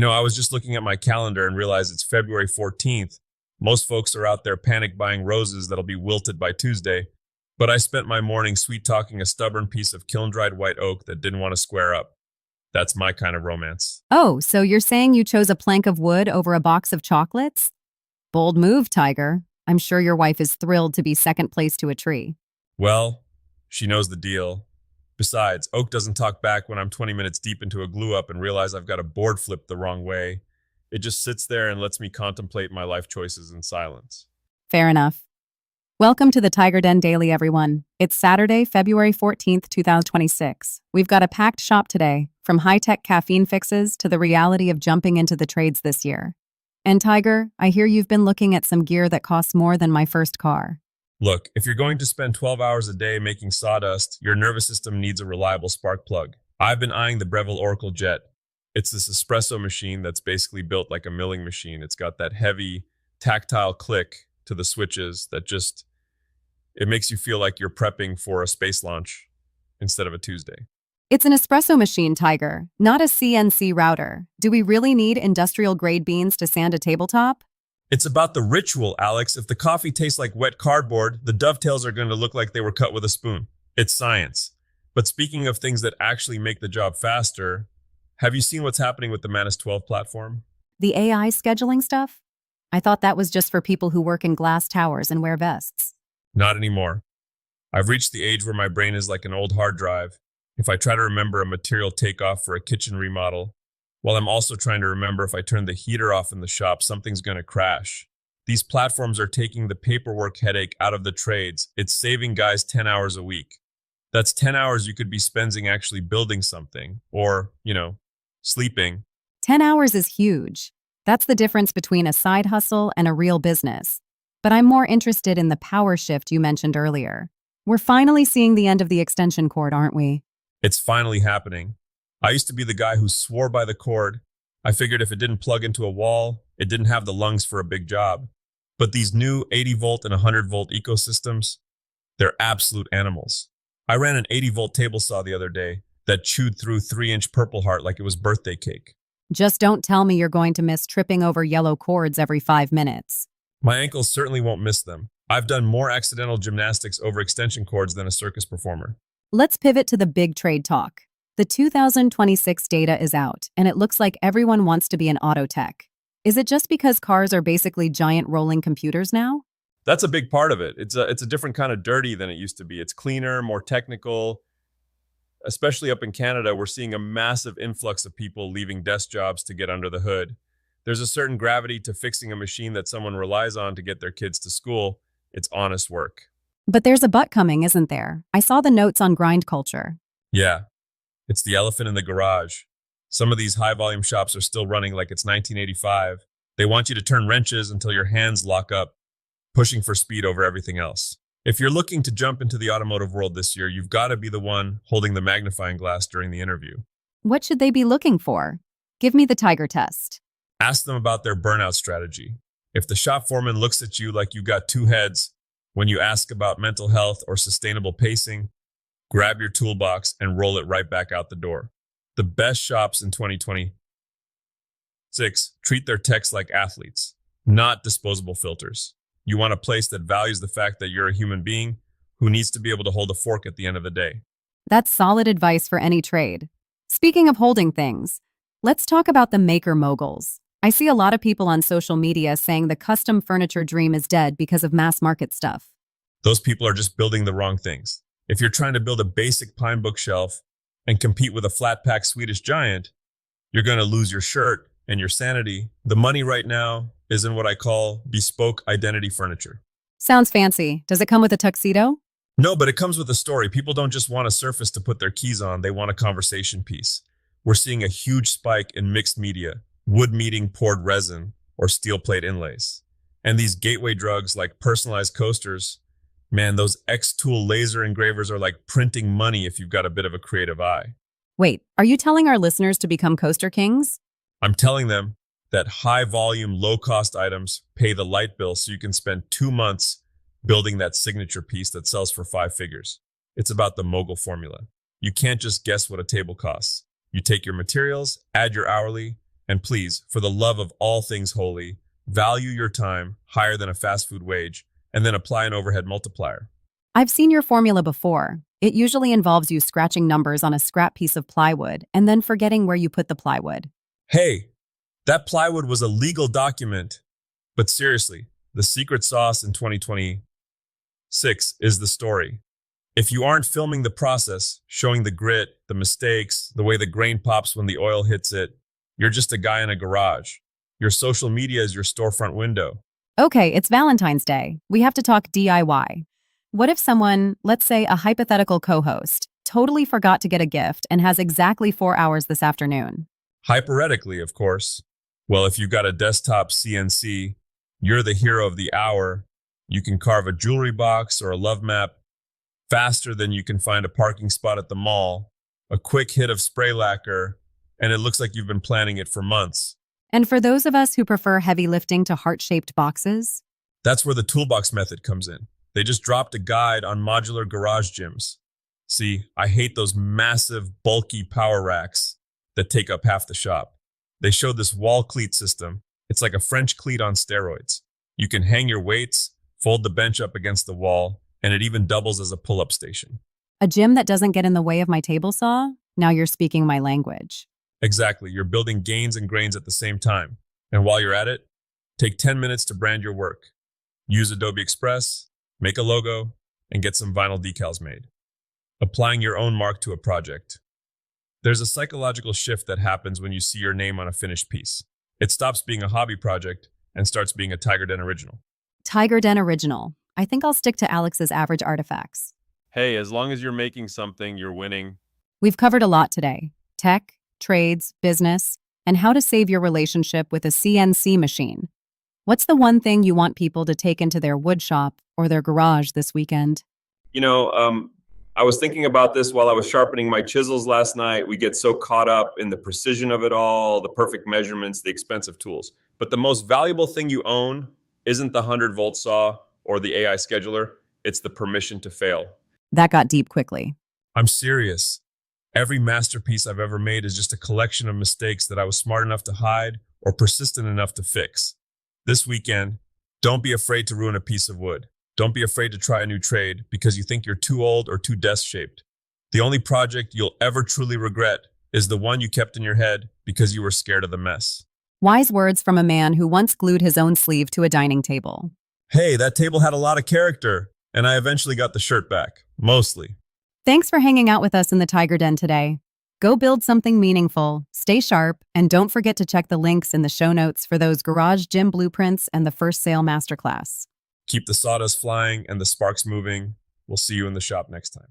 I was just looking at my calendar and realized it's February 14th. Most folks are out there panic buying roses that'll be wilted by Tuesday, but I spent my morning sweet talking a stubborn piece of kiln-dried white oak that didn't want to square up. That's my kind of romance. Oh, so you're saying you chose a plank of wood over a box of chocolates? Bold move, Tiger. I'm sure your wife is thrilled to be second place to a tree. Well, she knows the deal. Besides, oak doesn't talk back when I'm 20 minutes deep into a glue up and realize I've got a board flipped the wrong way. It just sits there and lets me contemplate my life choices in silence. Fair enough. Welcome to the TigerDen Daily, everyone. It's Saturday, February 14th, 2026. We've got a packed shop today, from high-tech caffeine fixes to the reality of jumping into the trades this year. And Tiger, I hear you've been looking at some gear that costs more than my first car. Look, if you're going to spend 12 hours a day making sawdust, your nervous system needs a reliable spark plug. I've been eyeing the Breville Oracle Jet. It's this espresso machine that's basically built like a milling machine. It's got that heavy, tactile click to the switches that it makes you feel like you're prepping for a space launch instead of a Tuesday. It's an espresso machine, Tiger, not a CNC router. Do we really need industrial-grade beans to sand a tabletop? It's about the ritual, Alex. If the coffee tastes like wet cardboard, the dovetails are going to look like they were cut with a spoon. It's science. But speaking of things that actually make the job faster, have you seen what's happening with the Manus 12 platform? The AI scheduling stuff? I thought that was just for people who work in glass towers and wear vests. Not anymore. I've reached the age where my brain is like an old hard drive. If I try to remember a material takeoff for a kitchen remodel, while I'm also trying to remember if I turn the heater off in the shop, something's going to crash. These platforms are taking the paperwork headache out of the trades. It's saving guys 10 hours a week. That's 10 hours you could be spending actually building something or, sleeping. 10 hours is huge. That's the difference between a side hustle and a real business. But I'm more interested in the power shift you mentioned earlier. We're finally seeing the end of the extension cord, aren't we? It's finally happening. I used to be the guy who swore by the cord. I figured if it didn't plug into a wall, it didn't have the lungs for a big job. But these new 80-volt and 100-volt ecosystems, they're absolute animals. I ran an 80-volt table saw the other day that chewed through 3-inch Purple Heart like it was birthday cake. Just don't tell me you're going to miss tripping over yellow cords every 5 minutes. My ankles certainly won't miss them. I've done more accidental gymnastics over extension cords than a circus performer. Let's pivot to the big trade talk. The 2026 data is out, and it looks like everyone wants to be an auto tech. Is it just because cars are basically giant rolling computers now? That's a big part of it. It's a different kind of dirty than it used to be. It's cleaner, more technical. Especially up in Canada, we're seeing a massive influx of people leaving desk jobs to get under the hood. There's a certain gravity to fixing a machine that someone relies on to get their kids to school. It's honest work. But there's a but coming, isn't there? I saw the notes on grind culture. Yeah, it's the elephant in the garage. Some of these high-volume shops are still running like it's 1985. They want you to turn wrenches until your hands lock up, pushing for speed over everything else. If you're looking to jump into the automotive world this year, you've got to be the one holding the magnifying glass during the interview. What should they be looking for? Give me the Tiger test. Ask them about their burnout strategy. If the shop foreman looks at you like you've got two heads when you ask about mental health or sustainable pacing, grab your toolbox and roll it right back out the door. The best shops in 2026 treat their techs like athletes, not disposable filters. You want a place that values the fact that you're a human being who needs to be able to hold a fork at the end of the day. That's solid advice for any trade. Speaking of holding things, let's talk about the maker moguls. I see a lot of people on social media saying the custom furniture dream is dead because of mass market stuff. Those people are just building the wrong things. If you're trying to build a basic pine bookshelf and compete with a flat-pack Swedish giant, you're going to lose your shirt and your sanity. The money right now is in what I call bespoke identity furniture. Sounds fancy. Does it come with a tuxedo? No, but it comes with a story. People don't just want a surface to put their keys on. They want a conversation piece. We're seeing a huge spike in mixed media, wood meeting poured resin, or steel plate inlays. And these gateway drugs like personalized coasters, man, those X-Tool laser engravers are like printing money if you've got a bit of a creative eye. Wait, are you telling our listeners to become coaster kings? I'm telling them that high-volume, low-cost items pay the light bill so you can spend 2 months building that signature piece that sells for 5 figures. It's about the mogul formula. You can't just guess what a table costs. You take your materials, add your hourly, And please, for the love of all things holy, value your time higher than a fast food wage, and then apply an overhead multiplier. I've seen your formula before. It usually involves you scratching numbers on a scrap piece of plywood and then forgetting where you put the plywood. Hey, that plywood was a legal document. But seriously, the secret sauce in 2026 is the story. If you aren't filming the process, showing the grit, the mistakes, the way the grain pops when the oil hits it, you're just a guy in a garage. Your social media is your storefront window. Okay, it's Valentine's Day. We have to talk DIY. What if someone, let's say a hypothetical co-host, totally forgot to get a gift and has exactly 4 hours this afternoon? Hypothetically, of course. Well, if you've got a desktop CNC, you're the hero of the hour. You can carve a jewelry box or a love map faster than you can find a parking spot at the mall, a quick hit of spray lacquer, and it looks like you've been planning it for months. And for those of us who prefer heavy lifting to heart-shaped boxes, That's where the toolbox method comes in. They just dropped a guide on modular garage gyms. See, I hate those massive, bulky power racks that take up half the shop. They showed this wall cleat system. It's like a French cleat on steroids. You can hang your weights, fold the bench up against the wall, and it even doubles as a pull-up station. a gym that doesn't get in the way of my table saw? Now you're speaking my language. Exactly, you're building gains and grains at the same time. And while you're at it, take 10 minutes to brand your work. Use Adobe Express, make a logo, and get some vinyl decals made. Applying your own mark to a project. There's a psychological shift that happens when you see your name on a finished piece. It stops being a hobby project and starts being a TigerDen original. TigerDen Original. I think I'll stick to Alex's average artifacts. Hey, as long as you're making something, you're winning. We've covered a lot today. Tech, trades, business, and how to save your relationship with a CNC machine. What's the one thing you want people to take into their wood shop or their garage this weekend? I was thinking about this while I was sharpening my chisels last night. We get so caught up in the precision of it all, the perfect measurements, the expensive tools. But the most valuable thing you own isn't the 100-volt saw or the AI scheduler. It's the permission to fail. That got deep quickly. I'm serious. Every masterpiece I've ever made is just a collection of mistakes that I was smart enough to hide or persistent enough to fix. This weekend, don't be afraid to ruin a piece of wood. Don't be afraid to try a new trade because you think you're too old or too desk-shaped. The only project you'll ever truly regret is the one you kept in your head because you were scared of the mess. Wise words from a man who once glued his own sleeve to a dining table. Hey, that table had a lot of character, and I eventually got the shirt back. Mostly. Thanks for hanging out with us in the TigerDen today. Go build something meaningful, stay sharp, and don't forget to check the links in the show notes for those garage gym blueprints and the first sale masterclass. Keep the sawdust flying and the sparks moving. We'll see you in the shop next time.